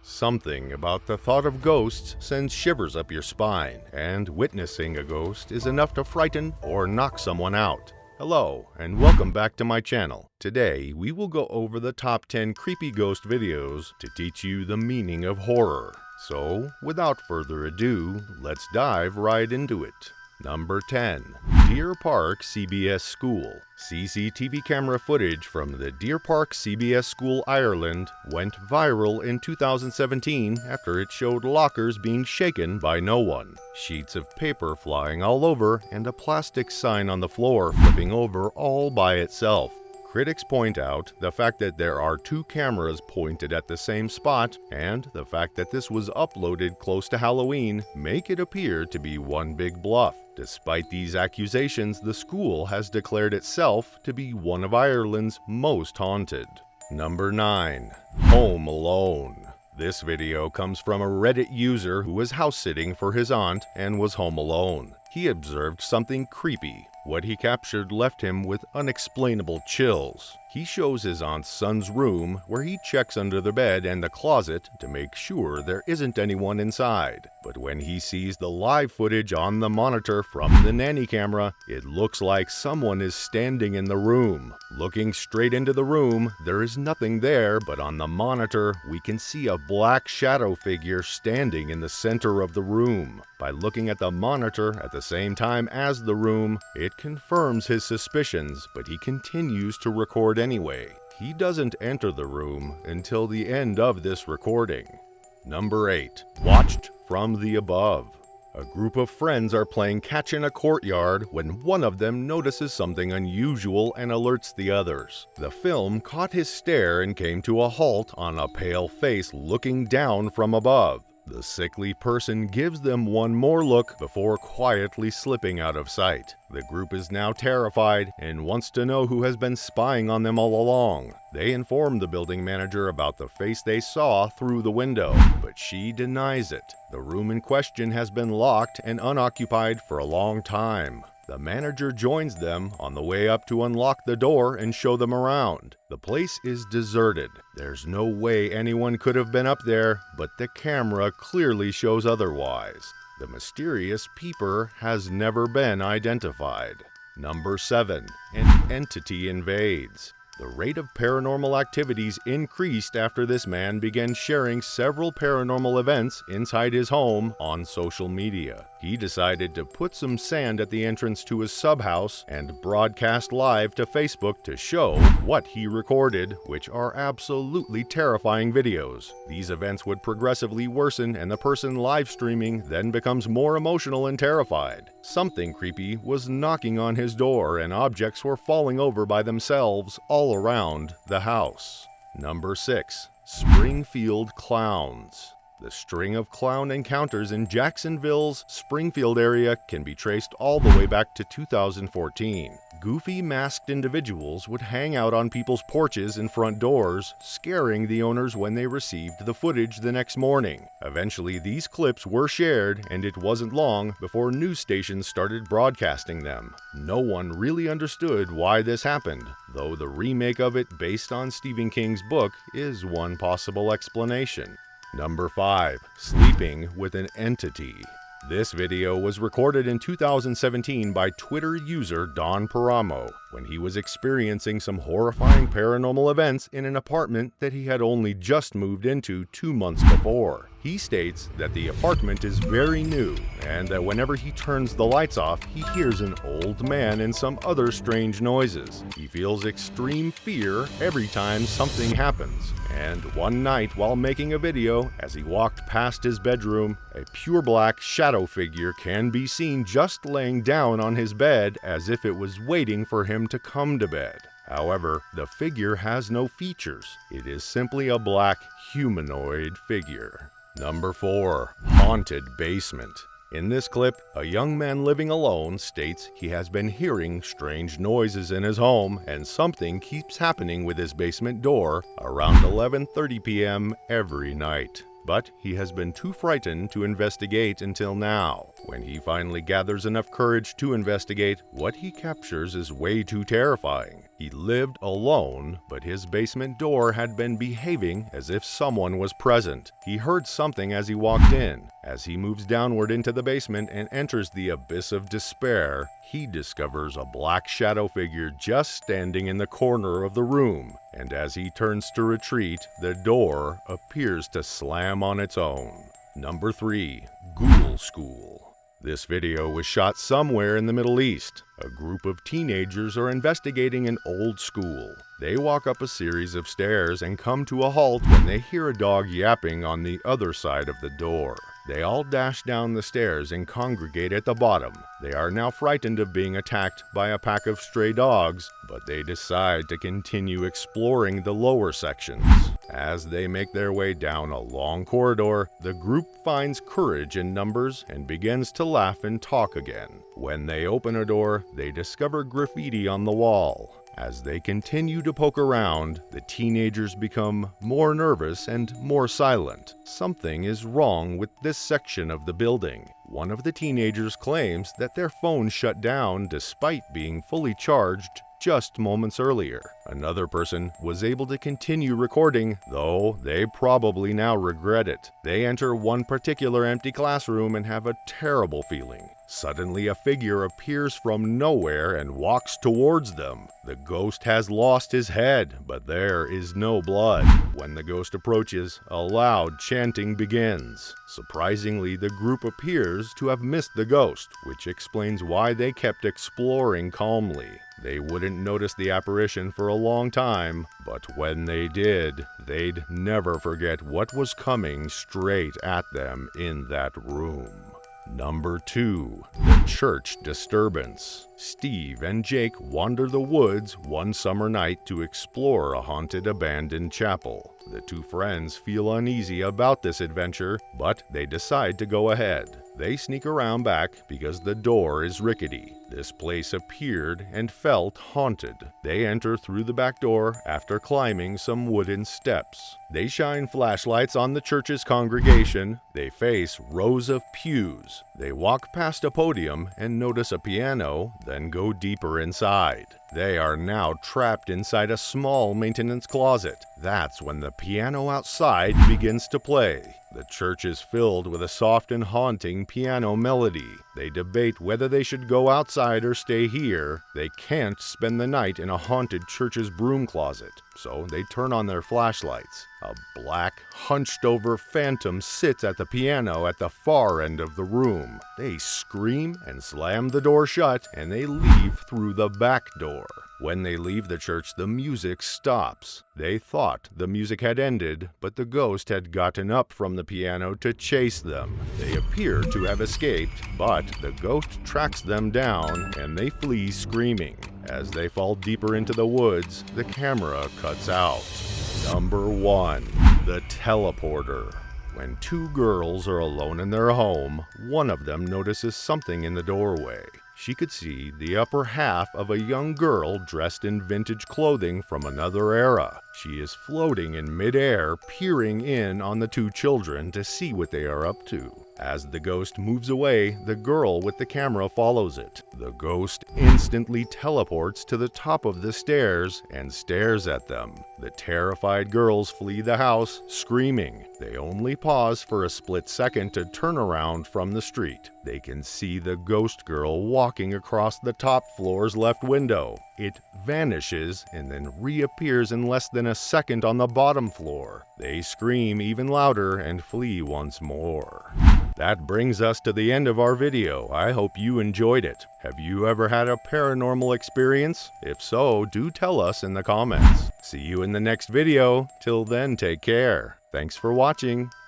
Something about the thought of ghosts sends shivers up your spine, and witnessing a ghost is enough to frighten or knock someone out. Hello, and welcome back to my channel. Today, we will go over the top 10 creepy ghost videos to teach you the meaning of horror. So, without further ado, let's dive right into it. Number 10. Deer Park CBS School. CCTV camera footage from the Deer Park CBS School, Ireland went viral in 2017 after it showed lockers being shaken by no one, sheets of paper flying all over, and a plastic sign on the floor flipping over all by itself. Critics point out the fact that there are two cameras pointed at the same spot, and the fact that this was uploaded close to Halloween make it appear to be one big bluff. Despite these accusations, the school has declared itself to be one of Ireland's most haunted. Number 9. Home Alone. This video comes from a Reddit user who was house-sitting for his aunt and was home alone. He observed something creepy. What he captured left him with unexplainable chills. He shows his aunt's son's room, where he checks under the bed and the closet to make sure there isn't anyone inside. But when he sees the live footage on the monitor from the nanny camera, it looks like someone is standing in the room. Looking straight into the room, there is nothing there, but on the monitor, we can see a black shadow figure standing in the center of the room. By looking at the monitor at the same time as the room, it confirms his suspicions, but he continues to record anyway. He doesn't enter the room until the end of this recording. Number 8. Watched from the above. A group of friends are playing catch in a courtyard when one of them notices something unusual and alerts the others. The film caught his stare and came to a halt on a pale face looking down from above. The sickly person gives them one more look before quietly slipping out of sight. The group is now terrified and wants to know who has been spying on them all along. They inform the building manager about the face they saw through the window, but she denies it. The room in question has been locked and unoccupied for a long time. The manager joins them on the way up to unlock the door and show them around. The place is deserted. There's no way anyone could have been up there, but the camera clearly shows otherwise. The mysterious peeper has never been identified. Number 7. An entity invades. The rate of paranormal activities increased after this man began sharing several paranormal events inside his home on social media. He decided to put some sand at the entrance to his subhouse and broadcast live to Facebook to show what he recorded, which are absolutely terrifying videos. These events would progressively worsen, and the person live streaming then becomes more emotional and terrified. Something creepy was knocking on his door, and objects were falling over by themselves all around the house. Number 6. Springfield Clowns. The string of clown encounters in Jacksonville's Springfield area can be traced all the way back to 2014. Goofy masked individuals would hang out on people's porches and front doors, scaring the owners when they received the footage the next morning. Eventually, these clips were shared, and it wasn't long before news stations started broadcasting them. No one really understood why this happened, though the remake of it based on Stephen King's book is one possible explanation. Number 5. Sleeping with an entity. This video was recorded in 2017 by Twitter user Don Paramo when he was experiencing some horrifying paranormal events in an apartment that he had only just moved into 2 months before. He states that the apartment is very new and that whenever he turns the lights off, he hears an old man and some other strange noises. He feels extreme fear every time something happens. And one night while making a video, as he walked past his bedroom, a pure black shadow figure can be seen just laying down on his bed as if it was waiting for him to come to bed. However, the figure has no features. It is simply a black humanoid figure. Number 4. Haunted Basement. In this clip, a young man living alone states he has been hearing strange noises in his home and something keeps happening with his basement door around 11:30 p.m. every night. But he has been too frightened to investigate until now. When he finally gathers enough courage to investigate, what he captures is way too terrifying. He lived alone, but his basement door had been behaving as if someone was present. He heard something as he walked in. As he moves downward into the basement and enters the abyss of despair, he discovers a black shadow figure just standing in the corner of the room. And as he turns to retreat, the door appears to slam on its own. Number 3. Ghoul School. This video was shot somewhere in the Middle East. A group of teenagers are investigating an old school. They walk up a series of stairs and come to a halt when they hear a dog yapping on the other side of the door. They all dash down the stairs and congregate at the bottom. They are now frightened of being attacked by a pack of stray dogs, but they decide to continue exploring the lower sections. As they make their way down a long corridor, the group finds courage in numbers and begins to laugh and talk again. When they open a door, they discover graffiti on the wall. As they continue to poke around, the teenagers become more nervous and more silent. Something is wrong with this section of the building. One of the teenagers claims that their phone shut down despite being fully charged just moments earlier. Another person was able to continue recording, though they probably now regret it. They enter one particular empty classroom and have a terrible feeling. Suddenly, a figure appears from nowhere and walks towards them. The ghost has lost his head, but there is no blood. When the ghost approaches, a loud chanting begins. Surprisingly, the group appears to have missed the ghost, which explains why they kept exploring calmly. They wouldn't notice the apparition for a long time, but when they did, they'd never forget what was coming straight at them in that room. Number 2. The Church Disturbance. Steve and Jake wander the woods one summer night to explore a haunted abandoned chapel. The two friends feel uneasy about this adventure, but they decide to go ahead. They sneak around back because the door is rickety. This place appeared and felt haunted. They enter through the back door after climbing some wooden steps. They shine flashlights on the church's congregation. They face rows of pews. They walk past a podium and notice a piano, then go deeper inside. They are now trapped inside a small maintenance closet. That's when the piano outside begins to play. The church is filled with a soft and haunting piano melody. They debate whether they should go outside or stay here. They can't spend the night in a haunted church's broom closet, so they turn on their flashlights. A black, hunched-over phantom sits at the piano at the far end of the room. They scream and slam the door shut, and they leave through the back door. When they leave the church, the music stops. They thought the music had ended, but the ghost had gotten up from the piano to chase them. They appear to have escaped, but the ghost tracks them down, and they flee screaming. As they fall deeper into the woods, the camera cuts out. Number 1. The Teleporter. When two girls are alone in their home, one of them notices something in the doorway. She could see the upper half of a young girl dressed in vintage clothing from another era. She is floating in midair, peering in on the two children to see what they are up to. As the ghost moves away, the girl with the camera follows it. The ghost instantly teleports to the top of the stairs and stares at them. The terrified girls flee the house, screaming. They only pause for a split second to turn around from the street. They can see the ghost girl walking across the top floor's left window. It vanishes and then reappears in less than a second on the bottom floor. They scream even louder and flee once more. That brings us to the end of our video. I hope you enjoyed it. Have you ever had a paranormal experience? If so, do tell us in the comments. See you in the next video. Till then, take care. Thanks for watching.